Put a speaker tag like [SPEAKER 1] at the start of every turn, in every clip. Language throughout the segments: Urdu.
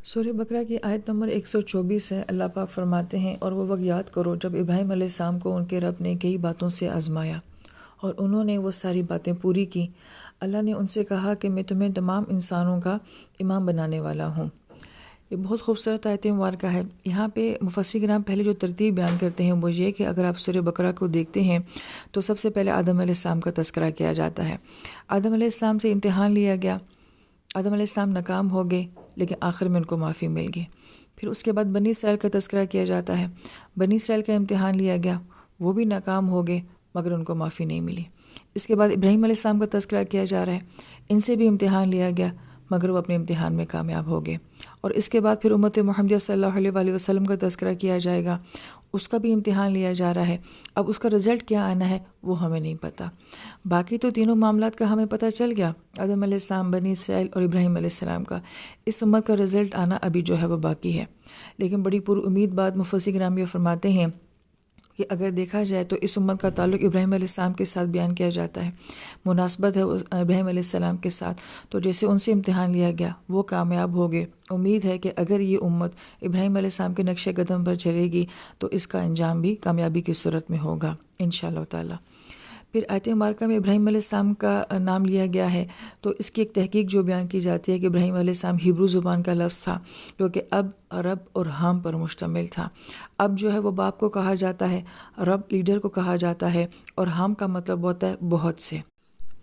[SPEAKER 1] سورہ بقرہ کی آیت نمبر 124 ہے۔ اللہ پاک فرماتے ہیں، اور وہ وقت یاد کرو جب ابراہیم علیہ السلام کو ان کے رب نے کئی باتوں سے آزمایا اور انہوں نے وہ ساری باتیں پوری کی۔ اللہ نے ان سے کہا کہ میں تمہیں تمام انسانوں کا امام بنانے والا ہوں۔ یہ بہت خوبصورت آیت مبارکہ ہے۔ یہاں پہ مفسر کرام پہلے جو ترتیب بیان کرتے ہیں وہ یہ کہ اگر آپ سورہ بقرہ کو دیکھتے ہیں تو سب سے پہلے آدم علیہ السلام کا تذکرہ کیا جاتا ہے۔ آدم علیہ السلام سے امتحان لیا گیا، آدم علیہ السلام ناکام ہو گئے لیکن آخر میں ان کو معافی مل گئی۔ پھر اس کے بعد بنی اسرائیل کا تذکرہ کیا جاتا ہے۔ بنی اسرائیل کا امتحان لیا گیا، وہ بھی ناکام ہو گئے مگر ان کو معافی نہیں ملی۔ اس کے بعد ابراہیم علیہ السلام کا تذکرہ کیا جا رہا ہے، ان سے بھی امتحان لیا گیا مگر وہ اپنے امتحان میں کامیاب ہو گئے۔ اور اس کے بعد پھر امت محمدیہ صلی اللہ علیہ وآلہ وسلم کا تذکرہ کیا جائے گا، اس کا بھی امتحان لیا جا رہا ہے۔ اب اس کا رزلٹ کیا آنا ہے وہ ہمیں نہیں پتہ۔ باقی تو تینوں معاملات کا ہمیں پتہ چل گیا، آدم علیہ السلام، بنی اسرائیل اور ابراہیم علیہ السلام کا۔ اس امت کا رزلٹ آنا ابھی جو ہے وہ باقی ہے۔ لیکن بڑی پر امید بات مفسر کرام یہ فرماتے ہیں کہ اگر دیکھا جائے تو اس امت کا تعلق ابراہیم علیہ السلام کے ساتھ بیان کیا جاتا ہے، مناسبت ہے ابراہیم علیہ السلام کے ساتھ۔ تو جیسے ان سے امتحان لیا گیا وہ کامیاب ہو گئے، امید ہے کہ اگر یہ امت ابراہیم علیہ السلام کے نقش قدم پر چلے گی تو اس کا انجام بھی کامیابی کی صورت میں ہوگا انشاءاللہ تعالی۔ پھر آیت مبارکہ میں ابراہیم علیہ السلام کا نام لیا گیا ہے، تو اس کی ایک تحقیق جو بیان کی جاتی ہے کہ ابراہیم علیہ السلام ہیبرو زبان کا لفظ تھا جو کہ اب، رب اور ہام پر مشتمل تھا۔ اب جو ہے وہ باپ کو کہا جاتا ہے، رب لیڈر کو کہا جاتا ہے، اور ہام کا مطلب ہوتا ہے بہت سے۔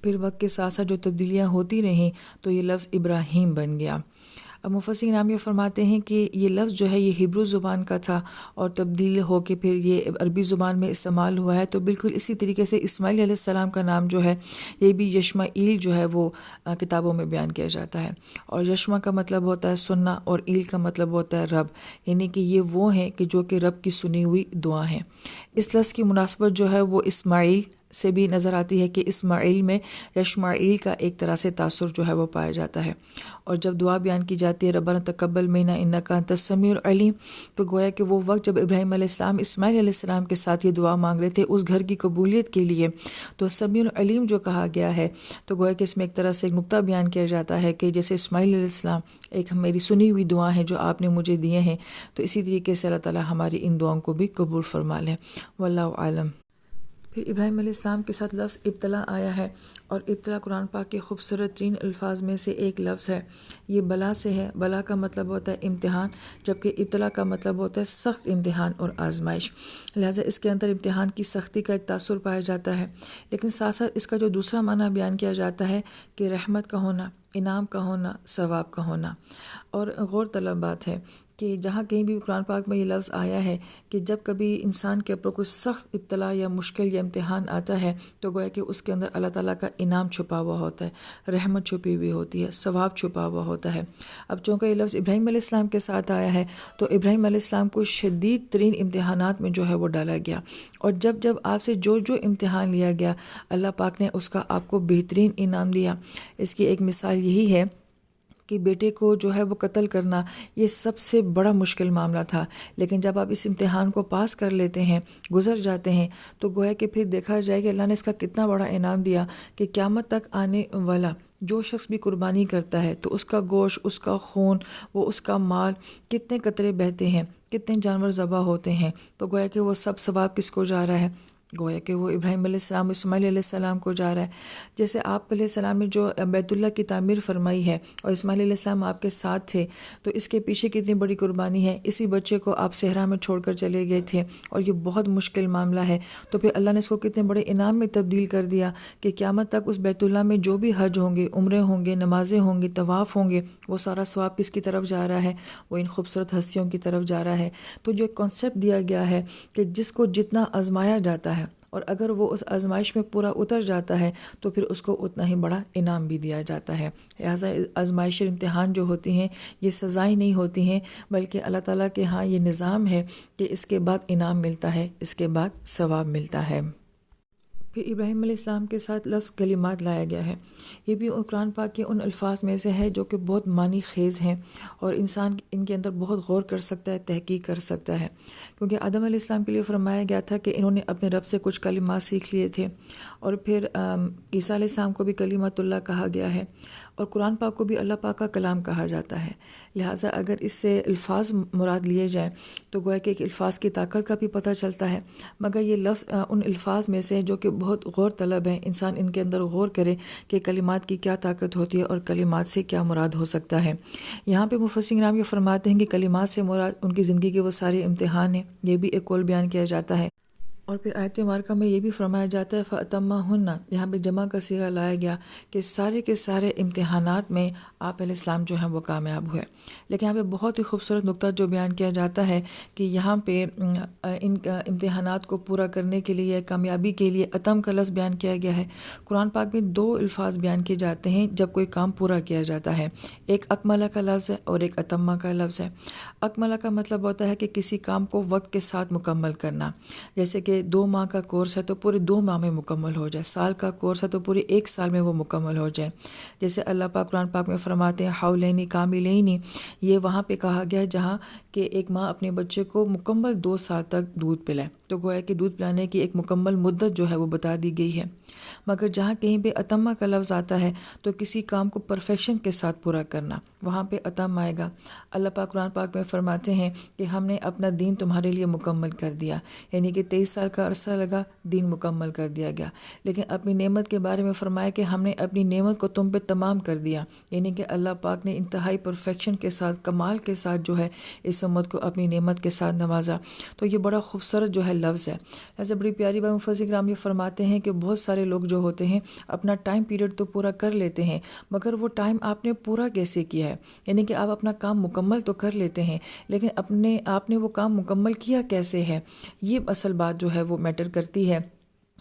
[SPEAKER 1] پھر وقت کے ساتھ ساتھ جو تبدیلیاں ہوتی رہیں تو یہ لفظ ابراہیم بن گیا۔ اب مفسر کرام یہ فرماتے ہیں کہ یہ لفظ جو ہے یہ ہیبرو زبان کا تھا اور تبدیل ہو کے پھر یہ عربی زبان میں استعمال ہوا ہے۔ تو بالکل اسی طریقے سے اسماعیل علیہ السلام کا نام جو ہے یہ بھی یشمعیل جو ہے وہ کتابوں میں بیان کیا جاتا ہے، اور یشمع کا مطلب ہوتا ہے سننا اور ایل کا مطلب ہوتا ہے رب، یعنی کہ یہ وہ ہیں کہ جو کہ رب کی سنی ہوئی دعا ہیں۔ اس لفظ کی مناسبت جو ہے وہ اسماعیل سے بھی نظر آتی ہے کہ اسماعیل میں یشمعیل کا ایک طرح سے تاثر جو ہے وہ پایا جاتا ہے۔ اور جب دعا بیان کی جاتی ہے ربنا تقبل منا انک انت السمیع العلیم، تو گویا کہ وہ وقت جب ابراہیم علیہ السلام اسماعیل علیہ السلام کے ساتھ یہ دعا مانگ رہے تھے اس گھر کی قبولیت کے لیے، تو سمیع العلیم جو کہا گیا ہے تو گویا کہ اس میں ایک طرح سے ایک نقطہ بیان کیا جاتا ہے کہ جیسے اسماعیل علیہ السلام ایک میری سنی ہوئی دعا ہے جو آپ نے مجھے دیے ہیں، تو اسی طریقے سے اللہ تعالیٰ ہماری ان دعاؤں کو بھی قبول فرما لیں۔ واللہ عالم۔ پھر ابراہیم علیہ السلام کے ساتھ لفظ ابتلا آیا ہے، اور ابتلا قرآن پاک کے خوبصورت ترین الفاظ میں سے ایک لفظ ہے۔ یہ بلا سے ہے، بلا کا مطلب ہوتا ہے امتحان، جبکہ ابتلا کا مطلب ہوتا ہے سخت امتحان اور آزمائش۔ لہٰذا اس کے اندر امتحان کی سختی کا ایک تاثر پایا جاتا ہے، لیکن ساتھ ساتھ اس کا جو دوسرا معنی بیان کیا جاتا ہے کہ رحمت کا ہونا، انعام کا ہونا، ثواب کا ہونا۔ اور غور طلب بات ہے کہ جہاں کہیں بھی قرآن پاک میں یہ لفظ آیا ہے کہ جب کبھی انسان کے اوپر کوئی سخت ابتلا یا مشکل یا امتحان آتا ہے تو گویا کہ اس کے اندر اللہ تعالیٰ کا انعام چھپا ہوا ہوتا ہے، رحمت چھپی ہوئی ہوتی ہے، ثواب چھپا ہوا ہوتا ہے۔ اب چونکہ یہ لفظ ابراہیم علیہ السلام کے ساتھ آیا ہے تو ابراہیم علیہ السلام کو شدید ترین امتحانات میں جو ہے وہ ڈالا گیا، اور جب جب آپ سے جو جو امتحان لیا گیا اللہ پاک نے اس کا آپ کو بہترین انعام دیا۔ اس کی ایک مثال یہی ہے کہ بیٹے کو جو ہے وہ قتل کرنا یہ سب سے بڑا مشکل معاملہ تھا، لیکن جب آپ اس امتحان کو پاس کر لیتے ہیں، گزر جاتے ہیں، تو گویا کہ پھر دیکھا جائے کہ اللہ نے اس کا کتنا بڑا انعام دیا کہ قیامت تک آنے والا جو شخص بھی قربانی کرتا ہے تو اس کا گوشت، اس کا خون، وہ اس کا مال، کتنے قطرے بہتے ہیں، کتنے جانور ذبح ہوتے ہیں، تو گویا کہ وہ سب ثواب کس کو جا رہا ہے؟ گویا کہ وہ ابراہیم علیہ السلام، اسماعیل علیہ السلام کو جا رہا ہے۔ جیسے آپ علیہ السلام نے جو بیت اللہ کی تعمیر فرمائی ہے اور اسماعیل علیہ السلام آپ کے ساتھ تھے، تو اس کے پیچھے کتنی بڑی قربانی ہے۔ اسی بچے کو آپ صحرا میں چھوڑ کر چلے گئے تھے اور یہ بہت مشکل معاملہ ہے، تو پھر اللہ نے اس کو کتنے بڑے انعام میں تبدیل کر دیا کہ قیامت تک اس بیت اللہ میں جو بھی حج ہوں گے، عمرے ہوں گے، نمازیں ہوں گی، طواف ہوں گے، وہ سارا ثواب کس کی طرف جا رہا ہے؟ وہ ان خوبصورت ہستیوں کی طرف جا رہا ہے۔ تو جو کنسیپٹ دیا گیا ہے کہ جس کو جتنا آزمایا جاتا ہے اور اگر وہ اس آزمائش میں پورا اتر جاتا ہے تو پھر اس کو اتنا ہی بڑا انعام بھی دیا جاتا ہے۔ لہٰذا آزمائش اور امتحان جو ہوتی ہیں یہ سزائیں نہیں ہوتی ہیں، بلکہ اللہ تعالیٰ کے ہاں یہ نظام ہے کہ اس کے بعد انعام ملتا ہے، اس کے بعد ثواب ملتا ہے۔ پھر ابراہیم علیہ السلام کے ساتھ لفظ کلمات لایا گیا ہے۔ یہ بھی قرآن پاک کے ان الفاظ میں سے ہے جو کہ بہت معنی خیز ہیں اور انسان ان کے اندر بہت غور کر سکتا ہے، تحقیق کر سکتا ہے، کیونکہ آدم علیہ السلام کے لیے فرمایا گیا تھا کہ انہوں نے اپنے رب سے کچھ کلمات سیکھ لیے تھے، اور پھر عیسیٰ علیہ السلام کو بھی کلمات اللہ کہا گیا ہے، اور قرآن پاک کو بھی اللہ پاک کا کلام کہا جاتا ہے، لہٰذا اگر اس سے الفاظ مراد لیے جائیں تو گویا کہ ایک الفاظ کی طاقت کا بھی پتہ چلتا ہے، مگر یہ لفظ ان الفاظ میں سے ہے جو کہ بہت غور طلب ہے، انسان ان کے اندر غور کرے کہ کلمات کی کیا طاقت ہوتی ہے اور کلمات سے کیا مراد ہو سکتا ہے۔ یہاں پہ مفسرین کرام یہ فرماتے ہیں کہ کلمات سے مراد ان کی زندگی کے وہ سارے امتحان ہیں، یہ بھی ایک قول بیان کیا جاتا ہے۔ اور پھر آیت مبارکہ میں یہ بھی فرمایا جاتا ہے فَأَتَمَّهُنَّ، یہاں پہ جمع کا صیغہ لایا گیا کہ سارے کے سارے امتحانات میں آپ علیہ السلام جو ہیں وہ کامیاب ہوئے۔ لیکن یہاں پہ بہت ہی خوبصورت نقطہ جو بیان کیا جاتا ہے کہ یہاں پہ ان امتحانات کو پورا کرنے کے لیے، کامیابی کے لیے اتم کا لفظ بیان کیا گیا ہے۔ قرآن پاک میں دو الفاظ بیان کیے جاتے ہیں جب کوئی کام پورا کیا جاتا ہے، ایک اکملہ کا لفظ ہے اور ایک اتمہ کا لفظ ہے۔ اکملہ کا مطلب ہوتا ہے کہ کسی کام کو وقت کے ساتھ مکمل کرنا، جیسے کہ 2 ماہ کا کورس ہے تو پورے 2 ماہ میں مکمل ہو جائے، سال کا کورس ہے تو پورے 1 سال میں وہ مکمل ہو جائے۔ جیسے اللہ پاک قرآن پاک میں فرماتے ہیں حولین کاملین، یہ وہاں پہ کہا گیا ہے جہاں کہ ایک ماں اپنے بچے کو مکمل 2 سال تک دودھ پلائے، تو گویا کہ دودھ پلانے کی ایک مکمل مدت جو ہے وہ بتا دی گئی ہے۔ مگر جہاں کہیں پہ اتمہ کا لفظ آتا ہے تو کسی کام کو پرفیکشن کے ساتھ پورا کرنا، وہاں پہ اتم آئے گا۔ اللہ پاک قرآن پاک میں فرماتے ہیں کہ ہم نے اپنا دین تمہارے لیے مکمل کر دیا، یعنی کہ 23 سال کا عرصہ لگا، دین مکمل کر دیا گیا۔ لیکن اپنی نعمت کے بارے میں فرمایا کہ ہم نے اپنی نعمت کو تم پہ تمام کر دیا، یعنی کہ اللہ پاک نے انتہائی پرفیکشن کے ساتھ، کمال کے ساتھ جو ہے اس امت کو اپنی نعمت کے ساتھ نوازا۔ تو یہ بڑا خوبصورت جو ہے لفظ ہے۔ ایسے بڑی پیاری بات مفسرین کرام یہ فرماتے ہیں کہ بہت سارے لوگ جو ہوتے ہیں اپنا ٹائم پیریڈ تو پورا کر لیتے ہیں، مگر وہ ٹائم آپ نے پورا کیسے کیا ہے، یعنی کہ آپ اپنا کام مکمل تو کر لیتے ہیں لیکن آپ نے وہ کام مکمل کیا کیسے ہے، یہ اصل بات جو ہے وہ میٹر کرتی ہے۔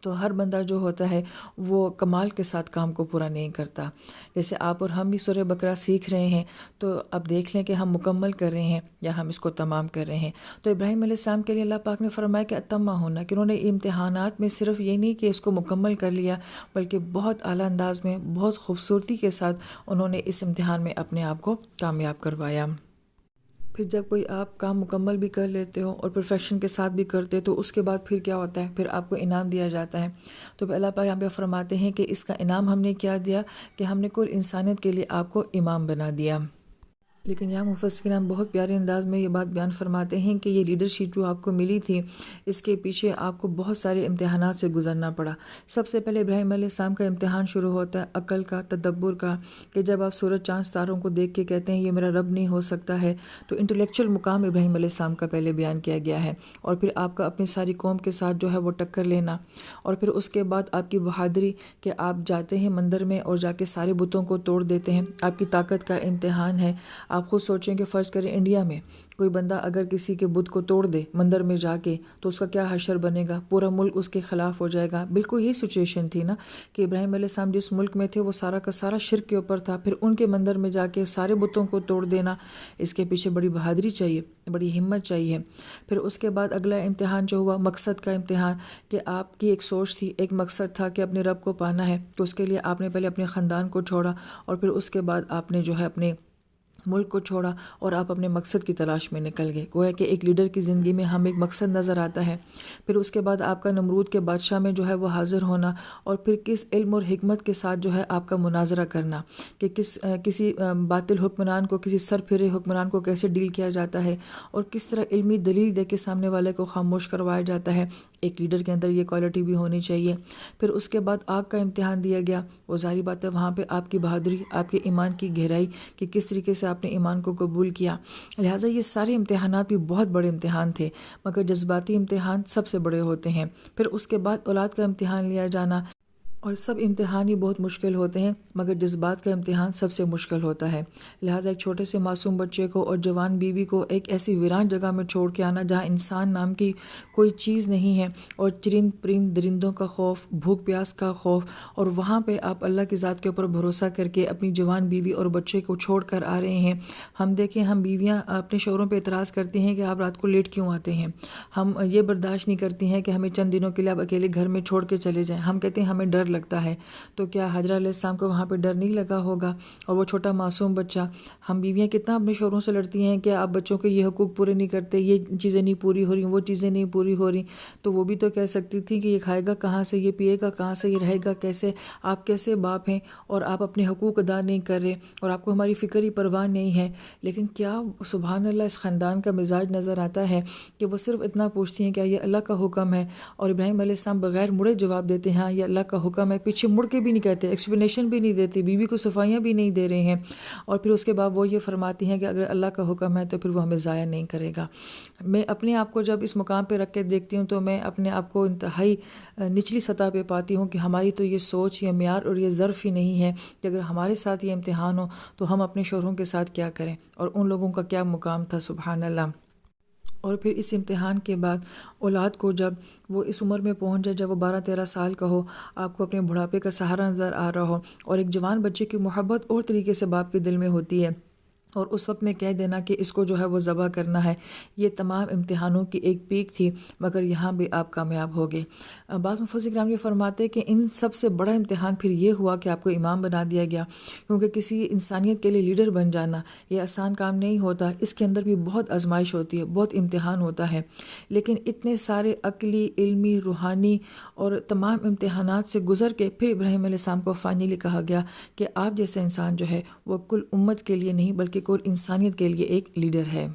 [SPEAKER 1] تو ہر بندہ جو ہوتا ہے وہ کمال کے ساتھ کام کو پورا نہیں کرتا۔ جیسے آپ اور ہم بھی سورہ بقرہ سیکھ رہے ہیں تو اب دیکھ لیں کہ ہم مکمل کر رہے ہیں یا ہم اس کو تمام کر رہے ہیں۔ تو ابراہیم علیہ السلام کے لیے اللہ پاک نے فرمایا کہ اتمہ ہونا، کہ انہوں نے امتحانات میں صرف یہ نہیں کہ اس کو مکمل کر لیا بلکہ بہت اعلیٰ انداز میں، بہت خوبصورتی کے ساتھ انہوں نے اس امتحان میں اپنے آپ کو کامیاب کروایا۔ پھر جب کوئی آپ کام مکمل بھی کر لیتے ہو اور پرفیکشن کے ساتھ بھی کرتے تو اس کے بعد پھر کیا ہوتا ہے، پھر آپ کو انعام دیا جاتا ہے۔ تو پھر اللہ پاک یہاں پہ فرماتے ہیں کہ اس کا انعام ہم نے کیا دیا کہ ہم نے کل انسانیت کے لیے آپ کو امام بنا دیا۔ لیکن یہاں مفسرین بہت پیارے انداز میں یہ بات بیان فرماتے ہیں کہ یہ لیڈرشپ جو آپ کو ملی تھی اس کے پیچھے آپ کو بہت سارے امتحانات سے گزرنا پڑا۔ سب سے پہلے ابراہیم علیہ السلام کا امتحان شروع ہوتا ہے عقل کا، تدبر کا، کہ جب آپ سورج چاند ستاروں کو دیکھ کے کہتے ہیں یہ میرا رب نہیں ہو سکتا ہے، تو انٹلیکچوئل مقام ابراہیم علیہ السلام کا پہلے بیان کیا گیا ہے، اور پھر آپ کا اپنی ساری قوم کے ساتھ جو ہے وہ ٹکر لینا، اور پھر اس کے بعد آپ کی بہادری کہ آپ جاتے ہیں مندر میں اور جا کے سارے بتوں کو توڑ دیتے ہیں، آپ کی طاقت کا امتحان ہے۔ آپ خود سوچیں کہ فرض کریں انڈیا میں کوئی بندہ اگر کسی کے بت کو توڑ دے مندر میں جا کے تو اس کا کیا حشر بنے گا، پورا ملک اس کے خلاف ہو جائے گا۔ بالکل یہی سچویشن تھی نا کہ ابراہیم علیہ السلام جس ملک میں تھے وہ سارا کا سارا شرک کے اوپر تھا، پھر ان کے مندر میں جا کے سارے بتوں کو توڑ دینا، اس کے پیچھے بڑی بہادری چاہیے، بڑی ہمت چاہیے۔ پھر اس کے بعد اگلا امتحان جو ہوا مقصد کا امتحان، کہ آپ کی ایک سوچ تھی، ایک مقصد تھا کہ اپنے رب کو پانا ہے، تو اس کے لیے آپ نے پہلے اپنے خاندان کو چھوڑا اور پھر اس کے بعد آپ نے جو ہے اپنے ملک کو چھوڑا اور آپ اپنے مقصد کی تلاش میں نکل گئے۔ گویا کہ ایک لیڈر کی زندگی میں ہم ایک مقصد نظر آتا ہے۔ پھر اس کے بعد آپ کا نمرود کے بادشاہ میں جو ہے وہ حاضر ہونا، اور پھر کس علم اور حکمت کے ساتھ جو ہے آپ کا مناظرہ کرنا کہ کسی باطل حکمران کو، کسی سر پھرے حکمران کو کیسے ڈیل کیا جاتا ہے اور کس طرح علمی دلیل دے کے سامنے والے کو خاموش کروایا جاتا ہے۔ ایک لیڈر کے اندر یہ کوالٹی بھی ہونی چاہیے۔ پھر اس کے بعد آگ کا امتحان دیا گیا، وہ ظاہری بات ہے وہاں پہ آپ کی بہادری، آپ کے ایمان کی گہرائی کہ کس طریقے سے آپ نے ایمان کو قبول کیا۔ لہٰذا یہ سارے امتحانات بھی بہت بڑے امتحان تھے، مگر جذباتی امتحان سب سے بڑے ہوتے ہیں۔ پھر اس کے بعد اولاد کا امتحان لیا جانا، اور سب امتحان ہی بہت مشکل ہوتے ہیں مگر جذبات کا امتحان سب سے مشکل ہوتا ہے۔ لہٰذا ایک چھوٹے سے معصوم بچے کو اور جوان بیوی کو ایک ایسی ویران جگہ میں چھوڑ کے آنا جہاں انسان نام کی کوئی چیز نہیں ہے، اور چرند پرند درندوں کا خوف، بھوک پیاس کا خوف، اور وہاں پہ آپ اللہ کی ذات کے اوپر بھروسہ کر کے اپنی جوان بیوی اور بچے کو چھوڑ کر آ رہے ہیں۔ ہم دیکھیں، ہم بیویاں اپنے شوہروں پہ اعتراض کرتی ہیں کہ آپ رات کو لیٹ کیوں آتے ہیں، ہم یہ برداشت نہیں کرتی ہیں کہ ہمیں چند دنوں کے لیے آپ اکیلے گھر میں چھوڑ کے چلے جائیں، ہم کہتے ہیں ہمیں ڈر لگتا ہے، تو کیا حجرہ علیہ السلام کو وہاں پہ ڈر نہیں لگا ہوگا؟ اور وہ چھوٹا معصوم بچہ، ہم بیویاں کتنا اپنے شوہروں سے لڑتی ہیں کہ آپ بچوں کے یہ حقوق پورے نہیں کرتے، یہ چیزیں نہیں پوری ہو رہی، وہ چیزیں نہیں پوری ہو رہی، تو وہ بھی تو کہہ سکتی تھی کہ یہ کھائے گا کہاں سے، یہ پیے گا کہاں سے، یہ رہے گا کیسے، آپ کیسے باپ ہیں اور آپ اپنے حقوق ادا نہیں کر رہے اور آپ کو ہماری فکر ہی پرواہ نہیں ہے۔ لیکن کیا سبحان اللہ اس خاندان کا مزاج نظر آتا ہے کہ وہ صرف اتنا پوچھتی ہیں کیا یہ اللہ کا حکم ہے، اور ابراہیم علیہ السلام بغیر مڑے جواب دیتے ہیں ہاں یہ اللہ کا حکم ہے، پیچھے مڑ کے بھی نہیں کہتے، ایکسپلینیشن بھی نہیں دیتے، بیوی کو صفائیاں بھی نہیں دے رہے ہیں، اور پھر اس کے بعد وہ یہ فرماتی ہیں کہ اگر اللہ کا حکم ہے تو پھر وہ ہمیں ضائع نہیں کرے گا۔ میں اپنے آپ کو جب اس مقام پہ رکھ کے دیکھتی ہوں تو میں اپنے آپ کو انتہائی نچلی سطح پہ پاتی ہوں کہ ہماری تو یہ سوچ، یہ معیار اور یہ ظرف ہی نہیں ہے کہ اگر ہمارے ساتھ یہ امتحان ہو تو ہم اپنے شوہروں کے ساتھ کیا کریں، اور ان لوگوں کا کیا مقام تھا سبحان اللہ۔ اور پھر اس امتحان کے بعد اولاد کو جب وہ اس عمر میں پہنچ جائے، جب وہ 12-13 سال کا ہو، آپ کو اپنے بڑھاپے کا سہارا نظر آ رہا ہو، اور ایک جوان بچے کی محبت اور طریقے سے باپ کے دل میں ہوتی ہے، اور اس وقت میں کہہ دینا کہ اس کو جو ہے وہ ذبح کرنا ہے، یہ تمام امتحانوں کی ایک پیک تھی، مگر یہاں بھی آپ کامیاب ہو گئے۔ بعض مفسرین کرام یہ فرماتے کہ ان سب سے بڑا امتحان پھر یہ ہوا کہ آپ کو امام بنا دیا گیا، کیونکہ کسی انسانیت کے لیے لیڈر بن جانا یہ آسان کام نہیں ہوتا، اس کے اندر بھی بہت آزمائش ہوتی ہے، بہت امتحان ہوتا ہے، لیکن اتنے سارے عقلی، علمی، روحانی اور تمام امتحانات سے گزر کے پھر ابراہیم علیہ السلام کو فائنلی کہا گیا کہ آپ جیسے انسان جو ہے وہ کل امت کے لیے نہیں بلکہ کل انسانیت کے لیے ایک لیڈر ہے۔